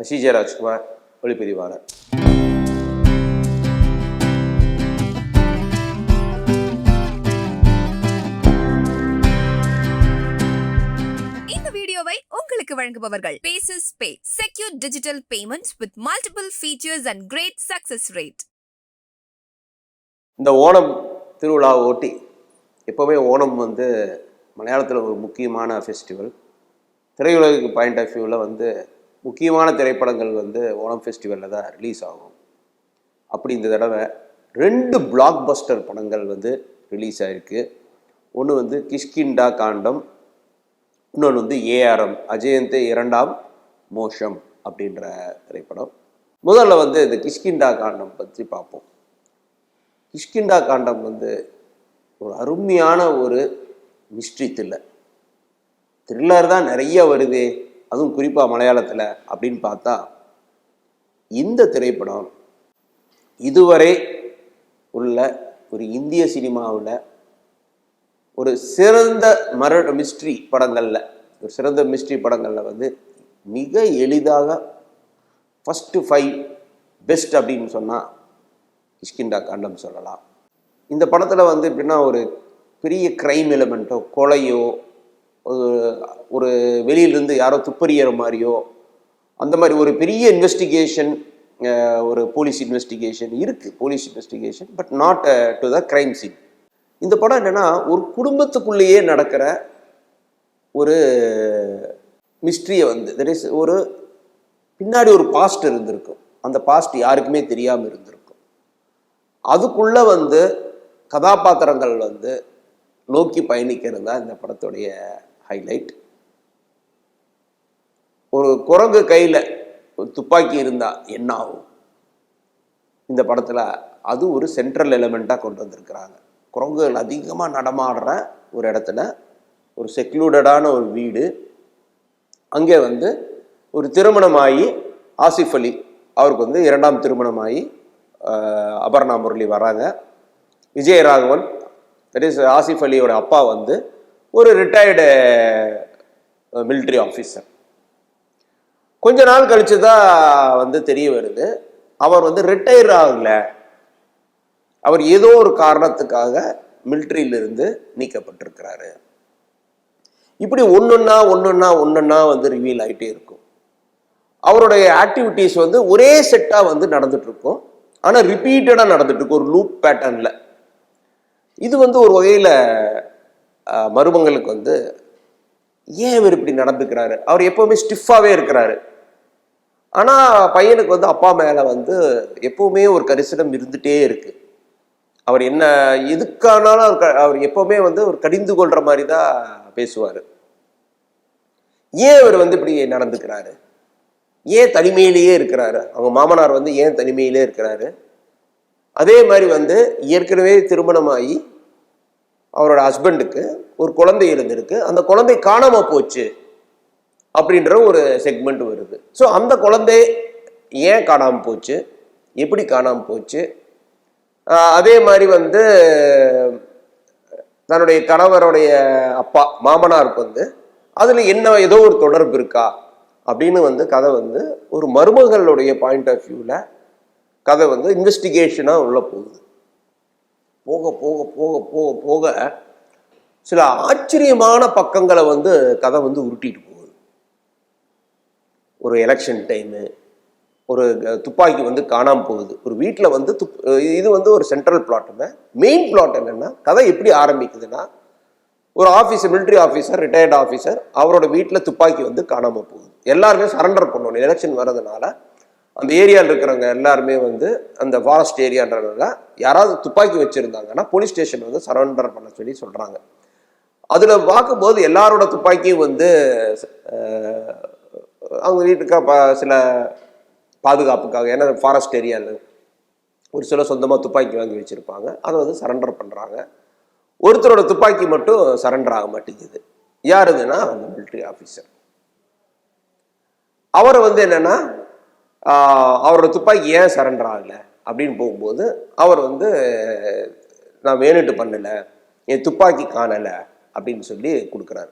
CJ Rajkumar, ஒளிப்பதிவாளர். இந்த வீடியோவை உங்களுக்கு வழங்குபவர்கள் Paces Pay, secure digital payments with multiple features and great success rate. இந்த ஓணம் திருவிழாவை ஒட்டி எப்போவுமே ஓணம் மலையாளத்தில் ஒரு முக்கியமான ஃபெஸ்டிவல். திரையுலகு பாயிண்ட் ஆஃப் வியூவில் முக்கியமான திரைப்படங்கள் ஓணம் ஃபெஸ்டிவலில் தான் ரிலீஸ் ஆகும். அப்படி இந்த தடவை 2 பிளாக் பஸ்டர் படங்கள் ரிலீஸ் ஆகிருக்கு. ஒன்று கிஷ்கிண்டா காண்டம், இன்னொன்று ARM அஜயந்த் 2ஆம் மோஷம் அப்படின்ற திரைப்படம். முதல்ல இந்த கிஷ்கிண்டா காண்டம் பற்றி பார்ப்போம். கிஷ்கிண்டா காண்டம் ஒரு அருமையான ஒரு மிஸ்ட்ரி த்ரில்லர் தான் நிறைய வருது, அதுவும் குறிப்பாக மலையாளத்தில் அப்படின்னு பார்த்தா இந்த திரைப்படம் இதுவரை உள்ள ஒரு இந்திய சினிமாவில் ஒரு சிறந்த மிஸ்ட்ரி படங்களில் மிக எளிதாக ஃபஸ்ட்டு 5 பெஸ்ட் அப்படின்னு சொன்னால் கிஷ்கிண்டா காண்டம் சொல்லலாம். இந்த படத்தில் எப்படின்னா ஒரு பெரிய க்ரைம் எலிமெண்ட்டோ, கொலையோ, ஒரு வெளியிலிருந்து யாரோ துப்பறிகிற மாதிரியோ, அந்த மாதிரி ஒரு பெரிய இன்வெஸ்டிகேஷன், ஒரு போலீஸ் இன்வெஸ்டிகேஷன் இருக்குது. Police investigation but not to the crime scene. இந்த படம் என்னென்னா ஒரு குடும்பத்துக்குள்ளேயே நடக்கிற ஒரு மிஸ்ட்ரியை தட் இஸ் ஒரு பின்னாடி ஒரு பாஸ்ட் இருந்திருக்கும். அந்த பாஸ்ட் யாருக்குமே தெரியாமல் இருந்திருக்கும். அதுக்குள்ளே கதாபாத்திரங்கள் நோக்கி பயணிக்கிறது தான் இந்த படத்துடைய ஹைலைட். ஒரு குரங்கு கையில் ஒரு துப்பாக்கி இருந்தால் என்ன ஆகும் இந்த படத்தில், அது ஒரு சென்ட்ரல் எலிமெண்ட்டாக கொண்டு வந்திருக்கிறாங்க. குரங்குகள் அதிகமாக நடமாடுற ஒரு இடத்துல ஒரு செக்லூடடான ஒரு வீடு, அங்கே ஒரு திருமணமாகி ஆசிஃப் அலி அவருக்கு 2ஆம் திருமணமாகி அபர்ணா முரளி வராங்க. விஜயராகவன் தட் இஸ் ஆசிஃப் அலியோட அப்பா ஒரு ரிட்டையர்டு மிலிட்ரி ஆஃபீஸர். கொஞ்ச நாள் கழிச்சு தான் தெரிய வருது அவர் ரிட்டையர் ஆகலை, அவர் ஏதோ ஒரு காரணத்துக்காக மிலிட்ரியிலிருந்து நீக்கப்பட்டிருக்கிறாரு. இப்படி ஒன்னொன்னா ரிவீல் ஆகிட்டே இருக்கும். அவருடைய ஆக்டிவிட்டீஸ் ஒரே செட்டாக நடந்துட்டு இருக்கும், ஆனால் ரிப்பீட்டடாக நடந்துட்டு இருக்கும் ஒரு லூப் பேட்டர்னில். இது ஒரு வகையில் மருமங்களுக்கு ஏன் இவர் இப்படி நடந்துக்கிறாரு, அவர் எப்போவுமே ஸ்டிஃபாகவே இருக்கிறாரு, ஆனால் பையனுக்கு அப்பா மேலே எப்போவுமே ஒரு கரிசனம் இருந்துகிட்டே இருக்கு. அவர் என்ன எதுக்கானாலும் அவர் எப்போவுமே ஒரு கடிந்து கொள்கிற மாதிரி தான் பேசுவார். ஏன் இவர் இப்படி நடந்துக்கிறாரு, ஏன் தனிமையிலேயே இருக்கிறாரு, அவங்க மாமனார் ஏன் தனிமையிலே இருக்கிறாரு. அதே மாதிரி ஏற்கனவே திருமணமாகி அவரோட ஹஸ்பண்டுக்கு ஒரு குழந்தை இருந்திருக்கு, அந்த குழந்தை காணாமல் போச்சு அப்படின்ற ஒரு செக்மெண்ட் வருது. ஸோ அந்த குழந்தை ஏன் காணாமல் போச்சு, எப்படி காணாமல் போச்சு, அதே மாதிரி தன்னுடைய கணவருடைய அப்பா மாமனாருக்கு அதில் என்ன ஏதோ ஒரு தொடர்பு இருக்கா அப்படின்னு கதை ஒரு மருமகளுடைய பாயிண்ட் ஆஃப் வியூவில் கதை இன்வெஸ்டிகேஷனாக உள்ள போகுது. போக போக போக போக போக சில ஆச்சரியமான பக்கங்களை கதை உருட்டிட்டு போகுது. ஒரு எலெக்ஷன் டைமு, ஒரு துப்பாக்கி காணாமல் போகுது ஒரு வீட்டில் இது ஒரு சென்ட்ரல் பிளாட்டுங்க. மெயின் பிளாட் என்னென்னா, கதை எப்படி ஆரம்பிக்குதுன்னா, ஒரு officer, military officer, retired officer, அவரோட வீட்டில் துப்பாக்கி காணாமல் போகுது. எல்லாருமே சரண்டர் பண்ணணும், எலெக்ஷன் வர்றதுனால அந்த ஏரியாவில் இருக்கிறவங்க எல்லாருமே அந்த ஃபாரஸ்ட் ஏரியான்றதுனால யாராவது துப்பாக்கி வச்சுருந்தாங்கன்னா போலீஸ் ஸ்டேஷன் சரண்டர் பண்ண சொல்லி சொல்கிறாங்க. அதில் பார்க்கும்போது எல்லாரோட துப்பாக்கியும் அவங்க வீட்டுக்கு சில பாதுகாப்புக்காக, ஏன்னா ஃபாரஸ்ட் ஏரியாவில் ஒரு சில சொந்தமாக துப்பாக்கி வாங்கி வச்சுருப்பாங்க, அதை சரண்டர் பண்ணுறாங்க. ஒருத்தரோட துப்பாக்கி மட்டும் சரண்டர் ஆக மாட்டேங்குது. யாருதுன்னா அந்த மிலிட்ரி ஆஃபீஸர். அவரை என்னென்னா அவரோட துப்பாக்கி ஏன் சரண்டர் ஆகலை அப்படின்னு போகும்போது அவர் நான் வேணுட்டு பண்ணலை, என் துப்பாக்கி காணலை அப்படின்னு சொல்லி கொடுக்குறாரு.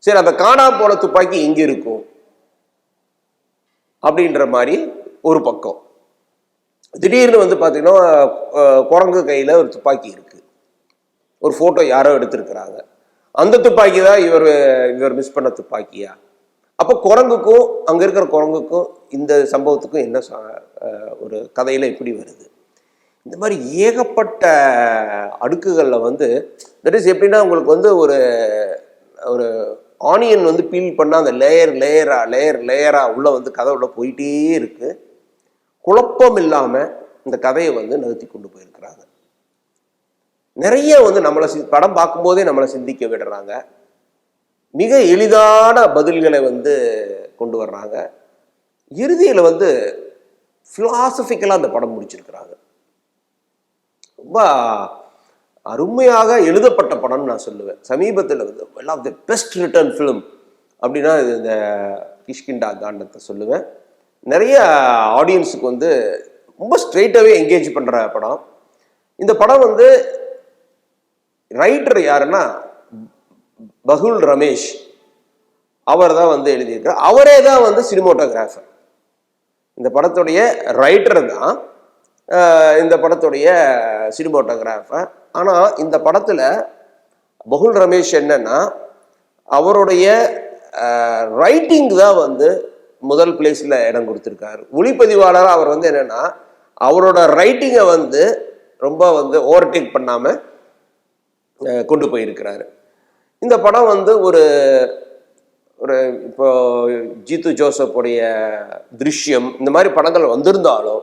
சரி, அந்த காணாம போன துப்பாக்கி எங்கே இருக்கும் அப்படின்ற மாதிரி ஒரு பக்கம். திடீர்னு வந்து பார்த்தீங்கன்னா குரங்கு கையில் ஒரு துப்பாக்கி இருக்கு, ஒரு ஃபோட்டோ யாரோ எடுத்திருக்கிறாங்க. அந்த துப்பாக்கி தான் இவர் மிஸ் பண்ண துப்பாக்கியா? அப்போ குரங்குக்கும் அங்கே இருக்கிற குரங்குக்கும் இந்த சம்பவத்துக்கும் என்ன ஒரு கதையில் எப்படி வருது? இந்த மாதிரி ஏகப்பட்ட அடுக்குகளில் வந்து தட் இஸ் எப்படின்னா உங்களுக்கு வந்து ஒரு ஒரு ஆனியன் வந்து பீல் பண்ணால் அந்த லேயரா உள்ளே வந்து கதை உள்ள போயிட்டே இருக்கு. குழப்பம் இல்லாமல் இந்த கதையை வந்து நகர்த்தி கொண்டு போயிருக்கிறாங்க. நிறைய வந்து நம்மளை படம் பார்க்கும்போதே நம்மளை சிந்திக்க விடுறாங்க. மிக எளிதான பதில்களை வந்து கொண்டு வர்றாங்க. இறுதியில் வந்து பிலாசபிக்கலாக அந்த படம் முடிச்சிருக்கிறாங்க. ரொம்ப அருமையாக எழுதப்பட்ட படம்னு நான் சொல்லுவேன். சமீபத்தில் வந்து one of the best return film அப்படின்னா இது இந்த கிஷ்கிண்டா காண்டத்தை சொல்லுவேன். நிறைய ஆடியன்ஸுக்கு வந்து ரொம்ப ஸ்ட்ரெயிட்டாகவே என்கேஜ் பண்ணுற படம். இந்த படம் வந்து ரைட்டர் யாருன்னா பகுல் ரமேஷ், அவர் தான் வந்து எழுதியிருக்கிறார். அவரே தான் வந்து சினிமோட்டோகிராஃபர். இந்த படத்துடைய ரைட்டர் தான் இந்த படத்துடைய சினிமோட்டோகிராஃபர். ஆனால் இந்த படத்தில் பகுல் ரமேஷ் என்னன்னா அவருடைய ரைட்டிங் தான் வந்து முதல் பிளேஸில் இடம் கொடுத்துருக்காரு. ஒளிப்பதிவாளராக அவர் வந்து என்னன்னா அவரோட ரைட்டிங்கை வந்து ரொம்ப வந்து ஓவர்டேக் பண்ணாமல் கொண்டு போயிருக்கிறாரு. இந்த படம் வந்து ஒரு ஒரு இப்போ ஜீத்து ஜோசப்புடைய திருஷ்யம் இந்த மாதிரி படங்கள் வந்திருந்தாலும்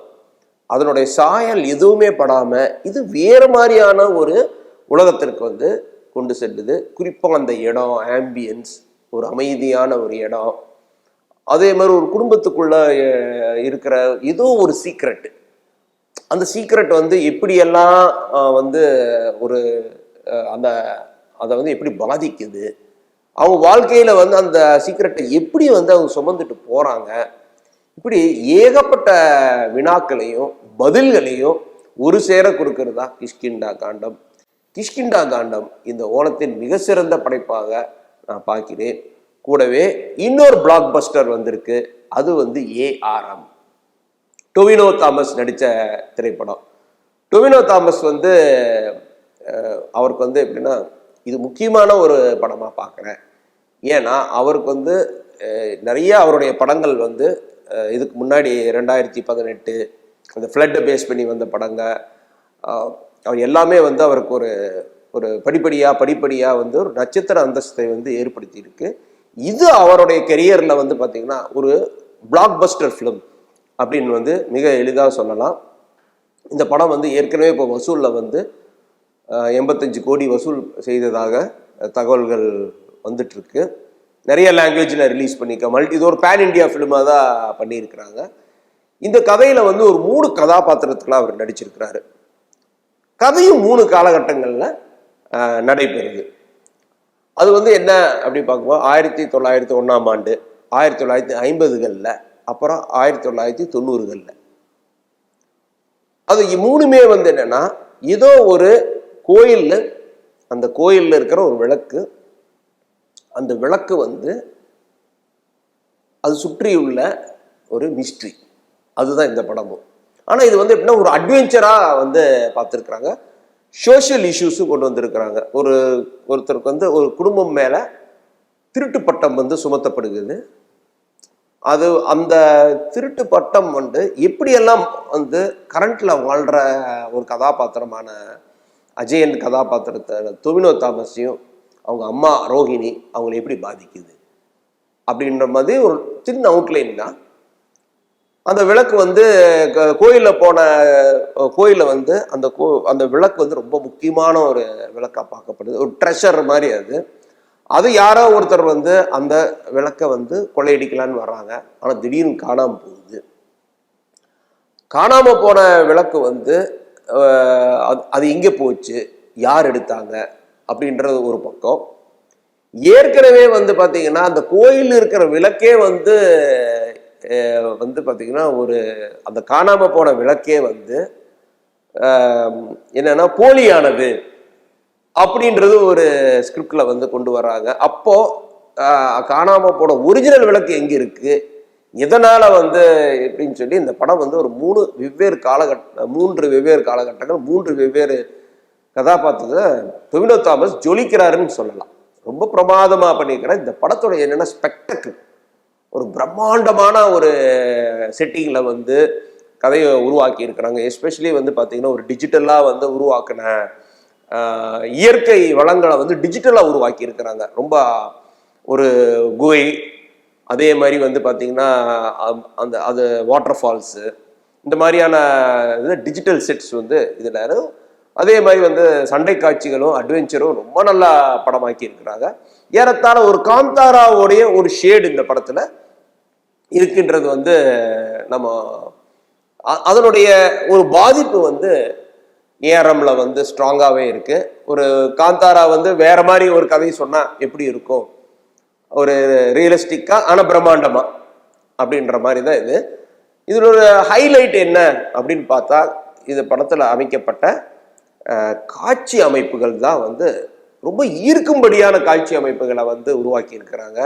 அதனுடைய சாயல் எதுவுமே படாமல் இது வேறு மாதிரியான ஒரு உலகத்திற்கு வந்து கொண்டு செல்லுது. குறிப்பாக அந்த இடம், ஆம்பியன்ஸ், ஒரு அமைதியான ஒரு இடம், அதே மாதிரி ஒரு குடும்பத்துக்குள்ள இருக்கிற ஏதோ ஒரு சீக்ரெட், அந்த சீக்ரெட் வந்து எப்படியெல்லாம் வந்து ஒரு அந்த அதை வந்து எப்படி பாதிக்குது, அவங்க வாழ்க்கையில வந்து அந்த சீக்ரெட்டை எப்படி வந்து அவங்க சுமந்துட்டு போறாங்க, இப்படி ஏகப்பட்ட வினாக்களையும் பதில்களையும் ஒரு சேர கொடுக்கறதா கிஷ்கிண்டா காண்டம். கிஷ்கிண்டா காண்டம் இந்த ஓணத்தின் மிக சிறந்த படைப்பாக நான் பார்க்கிறேன். கூடவே இன்னொரு பிளாக் பஸ்டர் வந்திருக்கு, அது வந்து ARM, டொவினோ தாமஸ் நடித்த திரைப்படம். டொவினோ தாமஸ் வந்து அவருக்கு வந்து எப்படின்னா இது முக்கியமான ஒரு படமாக பார்க்குறேன். ஏன்னா அவருக்கு வந்து நிறைய அவருடைய படங்கள் வந்து இதுக்கு முன்னாடி 2018 அந்த ஃப்ளட்டை பேஸ் பண்ணி வந்த படங்க அவர் எல்லாமே வந்து அவருக்கு ஒரு ஒரு படிப்படியாக வந்து ஒரு நட்சத்திர அந்தஸ்தை வந்து ஏற்படுத்தியிருக்கு. இது அவருடைய கெரியரில் வந்து பார்த்திங்கன்னா ஒரு பிளாக் பஸ்டர் ஃபிலிம் அப்படின்னு வந்து மிக எளிதாக சொல்லலாம். இந்த படம் வந்து ஏற்கனவே இப்போ வசூலில் வந்து 85 கோடி வசூல் செய்ததாக தகவல்கள் வந்துட்டுருக்கு. நிறைய லாங்குவேஜில் ரிலீஸ் பண்ணிக்க இது ஒரு பேன் இண்டியா ஃபிலிமாக தான் பண்ணியிருக்கிறாங்க. இந்த கதையில் வந்து ஒரு 3 கதாபாத்திரத்துக்குலாம் அவர் நடிச்சிருக்கிறாரு. கதையும் 3 காலகட்டங்களில் நடைபெறுது. அது வந்து என்ன அப்படி பார்க்கும்போது 1901ஆம் ஆண்டு, 1950களில், அப்புறம் 1990களில். அது 3மே வந்து என்னன்னா ஏதோ ஒரு கோயில், அந்த கோயிலில் இருக்கிற ஒரு விளக்கு, அந்த விளக்கு வந்து அது சுற்றியுள்ள ஒரு மிஸ்ட்ரி, அதுதான் இந்த படமும். ஆனால் இது வந்து எப்படின்னா ஒரு அட்வென்ச்சராக வந்து பார்த்துருக்குறாங்க. சோஷியல் இஷ்யூஸும் கொண்டு வந்திருக்கிறாங்க. ஒருத்தருக்கு வந்து ஒரு குடும்பம் மேலே திருட்டு பட்டம் வந்து சுமத்தப்படுகிறது. அது அந்த திருட்டு பட்டம் வந்து எப்படியெல்லாம் வந்து கரண்ட்ல வாழ்கிற ஒரு கதாபாத்திரமான அஜயன் கதாபாத்திரத்தை டொவினோ தாமஸையும் அவங்க அம்மா ரோஹிணி அவங்களை எப்படி பாதிக்குது அப்படின்ற மாதிரி ஒரு சின்ன அவுட்லைன் தான். அந்த விளக்கு வந்து கோயிலில் வந்து அந்த விளக்கு வந்து ரொம்ப முக்கியமான ஒரு விளக்காக பார்க்கப்படுது, ஒரு ட்ரெஷர் மாதிரி. அது யாரோ ஒருத்தர் வந்து அந்த விளக்கை வந்து கொள்ளையடிக்கலான்னு வர்றாங்க. ஆனால் திடீர்னு காணாமல் போகுது. காணாமல் போன விளக்கு வந்து அது எங்கே போச்சு, யார் எடுத்தாங்க அப்படின்றது ஒரு பக்கம். ஏற்கனவே வந்து பார்த்தீங்கன்னா அந்த கோயில் இருக்கிற விளக்கே வந்து பார்த்தீங்கன்னா ஒரு அந்த காணாமல் போன விளக்கே வந்து என்னன்னா போலியானது அப்படின்றது ஒரு ஸ்கிரிப்ட்ல வந்து கொண்டு வர்றாங்க. அப்போ காணாம போன ஒரிஜினல் விளக்கு எங்க இருக்கு, எதனால வந்து எப்படின்னு சொல்லி இந்த படம் வந்து ஒரு மூன்று வெவ்வேறு காலகட்டங்கள் 3 வெவ்வேறு கதாபாத்திரத்தை டொவினோ தாமஸ் ஜொலிக்கிறாருன்னு சொல்லலாம். ரொம்ப பிரமாதமா பண்ணியிருக்கிறார். இந்த படத்தோட என்னன்னா ஸ்பெக்டக்கிள், ஒரு பிரம்மாண்டமான ஒரு செட்டிங்ல வந்து கதையை உருவாக்கி இருக்கிறாங்க. எஸ்பெஷலி வந்து பார்த்தீங்கன்னா ஒரு டிஜிட்டலாக வந்து உருவாக்கின இயற்கை வளங்களை வந்து டிஜிட்டலாக உருவாக்கி இருக்கிறாங்க. ரொம்ப ஒரு குகை, அதே மாதிரி வந்து பார்த்தீங்கன்னா அது வாட்டர் ஃபால்ஸு, இந்த மாதிரியான இது டிஜிட்டல் செட்ஸ் வந்து இதில், அதே மாதிரி வந்து சண்டை காட்சிகளும் அட்வென்ச்சரும் ரொம்ப நல்லா படமாக்கி இருக்கிறாங்க. ஏறத்தாழ ஒரு காந்தாராவோடைய ஒரு ஷேடு இந்த படத்தில் இருக்கின்றது வந்து நம்ம அதனுடைய ஒரு பாதிப்பு வந்து ஏஆர்எம்ல வந்து ஸ்ட்ராங்காகவே இருக்கு. ஒரு காந்தாரா வந்து வேற மாதிரி ஒரு கதை சொன்னா எப்படி இருக்கும், ஒரு ரியலிஸ்டிக்கா ஆனா பிரம்மாண்டமா அப்படின்ற மாதிரி தான் இது. இதுல ஒரு ஹைலைட் என்ன அப்படின்னு பார்த்தா இது படத்துல அமைக்கப்பட்ட காட்சி அமைப்புகள் தான் வந்து ரொம்ப ஈர்க்கும்படியான காட்சி அமைப்புகளை வந்து உருவாக்கி இருக்கிறாங்க.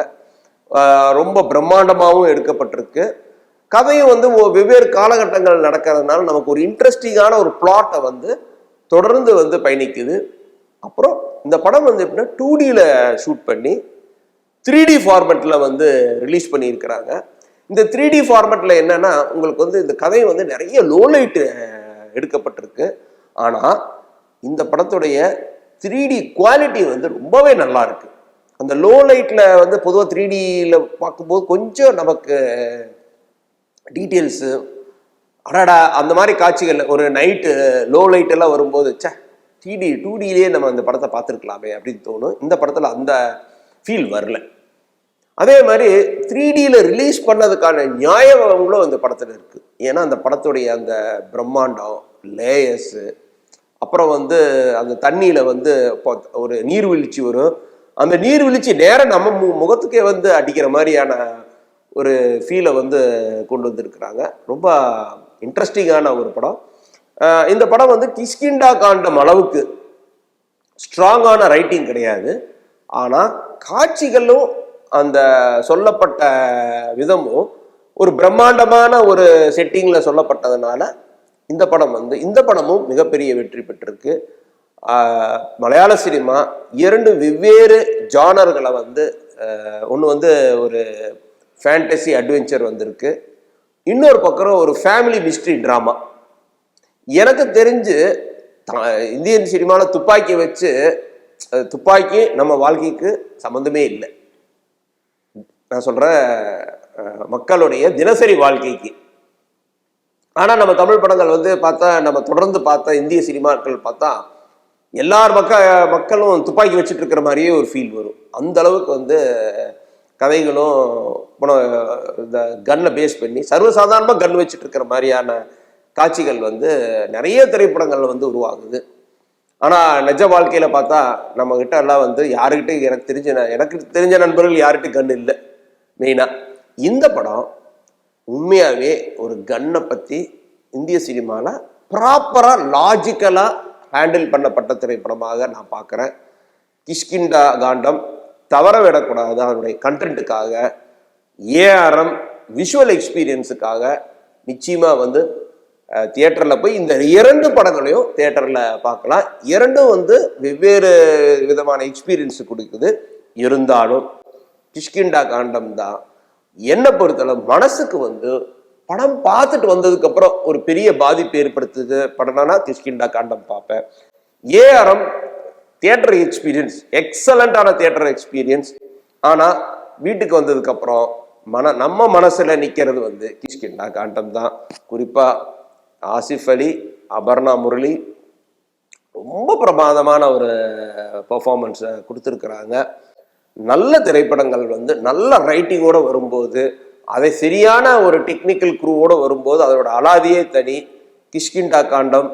ரொம்ப பிரம்மாண்டமாகவும் எடுக்கப்பட்டிருக்கு. கதையும் வந்து வெவ்வேறு காலகட்டங்கள் நடக்கிறதுனால நமக்கு ஒரு இன்ட்ரெஸ்டிங்கான ஒரு பிளாட்டை வந்து தொடர்ந்து வந்து பயணிக்குது. அப்புறம் இந்த படம் வந்து எப்படின்னா 2Dல ஷூட் பண்ணி 3D ஃபார்மேட்ல வந்து ரிலீஸ் பண்ணியிருக்கிறாங்க. இந்த 3D ஃபார்மேட்ல என்னன்னா உங்களுக்கு வந்து இந்த கதை வந்து நிறைய லோலைட் எடுக்கப்பட்டிருக்கு. ஆனால் இந்த படத்துடைய 3D குவாலிட்டி வந்து ரொம்பவே நல்லா இருக்கு. அந்த லோ லைட்ல வந்து பொதுவாக 3Dல பார்க்கும்போது கொஞ்சம் நமக்கு டீட்டெயில்ஸு அடாடா அந்த மாதிரி காட்சிகள் ஒரு நைட்டு லோ லைட் எல்லாம் வரும்போது 2Dலேயே நம்ம அந்த படத்தை பார்த்துருக்கலாமே அப்படின்னு தோணும். இந்த படத்தில் அந்த ஃபீல் வரல. அதே மாதிரி 3Dல ரிலீஸ் பண்ணதுக்கான நியாயங்களும் இந்த படத்தில் இருக்கு. ஏன்னா அந்த படத்துடைய அந்த பிரம்மாண்டம், லேயர்ஸு, அப்புறம் வந்து அந்த தண்ணியில வந்து ஒரு நீர்வீழ்ச்சி வரும். அந்த நீர்வீழ்ச்சி நேரம் நம்ம முகத்துக்கே வந்து அடிக்கிற மாதிரியான ஒரு ஃபீலை வந்து கொண்டு வந்திருக்கிறாங்க. ரொம்ப இன்ட்ரெஸ்டிங்கான ஒரு படம். இந்த படம் வந்து கிஷ்கிந்தா காண்டம் அளவுக்கு ஸ்ட்ராங்கான ரைட்டிங் கிடையாது. ஆனால் காட்சிகளும் அந்த சொல்லப்பட்ட விதமும் ஒரு பிரம்மாண்டமான ஒரு செட்டிங்கில் சொல்லப்பட்டதுனால இந்த படமும் மிகப்பெரிய வெற்றி பெற்றிருக்கு. மலையாள சினிமா 2 வெவ்வேறு ஜானர்களை வந்து ஒன்று வந்து ஒரு ஃபேண்டசி அட்வென்ச்சர் வந்திருக்கு, இன்னொரு பக்கம் ஒரு ஃபேமிலி மிஸ்ட்ரி ட்ராமா. எனக்கு தெரிஞ்சு இந்தியன் சினிமாவில் துப்பாக்கி நம்ம வாழ்க்கைக்கு சம்மந்தமே இல்லை. நான் சொல்கிறேன் மக்களுடைய தினசரி வாழ்க்கைக்கு. ஆனால் நம்ம தமிழ் படங்கள் வந்து பார்த்தா, நம்ம தொடர்ந்து பார்த்தா இந்திய சினிமாக்கள் பார்த்தா எல்லார் மக்களும் துப்பாக்கி வச்சுட்டு இருக்கிற மாதிரியே ஒரு ஃபீல் வரும். அந்த அளவுக்கு வந்து கதைகளும் இந்த கன்னை பேஸ் பண்ணி சர்வசாதாரணமாக கன் வச்சுட்டு இருக்கிற மாதிரியான காட்சிகள் வந்து நிறைய திரைப்படங்கள் வந்து உருவாகுது. ஆனால் நிஜ வாழ்க்கையில் பார்த்தா நம்ம கிட்ட எல்லாம் வந்து யாருக்கிட்ட எனக்கு தெரிஞ்ச நண்பர்கள் யார்கிட்ட கன் இல்லை. மெயினாக இந்த படம் உண்மையாகவே ஒரு கன்னை பற்றி இந்திய சினிமாவில் ப்ராப்பராக லாஜிக்கலாக ஹேண்டில் பண்ணப்பட்ட திரைப்படமாக நான் பார்க்குறேன். கிஷ்கிந்தா காண்டம் தவற விடக்கூடாது. அதனுடைய கண்டென்ட்டுக்காக, ஏஆர்எம் விஷுவல் எக்ஸ்பீரியன்ஸுக்காக நிச்சயமாக வந்து தியேட்டரில் போய் இந்த 2 படங்களையும் தியேட்டரில் பார்க்கலாம். 2ம் வந்து வெவ்வேறு விதமான எக்ஸ்பீரியன்ஸ் கொடுக்குது. இருந்தாலும் கிஷ்கிந்தா காண்டம் தான் என்னை பொறுத்தளவு மனசுக்கு வந்து படம் பார்த்துட்டு வந்ததுக்கு அப்புறம் ஒரு பெரிய பாதிப்பு ஏற்படுத்துது படம்னா கிஷ்கிந்தா காண்டம் பார்ப்பேன். ஏஆர்எம் தியேட்டர் எக்ஸ்பீரியன்ஸ், எக்ஸலண்டான தியேட்டர் எக்ஸ்பீரியன்ஸ். ஆனால் வீட்டுக்கு வந்ததுக்கு அப்புறம் நம்ம மனசுல நிற்கிறது வந்து கிஷ்கிந்தா காண்டம் தான். குறிப்பாக ஆசிஃப் அலி, அபர்ணா முரளி ரொம்ப பிரமாதமான ஒரு பெர்ஃபார்மன்ஸை கொடுத்துருக்குறாங்க. நல்ல திரைப்படங்கள் வந்து நல்ல ரைட்டிங்கோடு வரும்போது, அதை சரியான ஒரு டெக்னிக்கல் க்ரூவோடு வரும்போது அதோட அலாதியே தனி. கிஷ்கிந்தா காண்டம்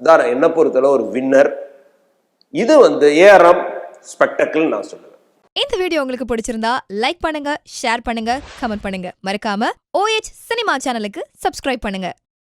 தான் என்னை பொறுத்தளவு ஒரு வின்னர். இது வந்து ஏஆர்எம் ஸ்பெக்டக்கிள் நான் சொல்லுவேன். இந்த வீடியோ உங்களுக்கு பிடிச்சிருந்தா லைக் பண்ணுங்க, ஷேர் பண்ணுங்க, கமெண்ட் பண்ணுங்க. மறக்காம OH சினிமா சேனலுக்கு சப்ஸ்கிரைப் பண்ணுங்க.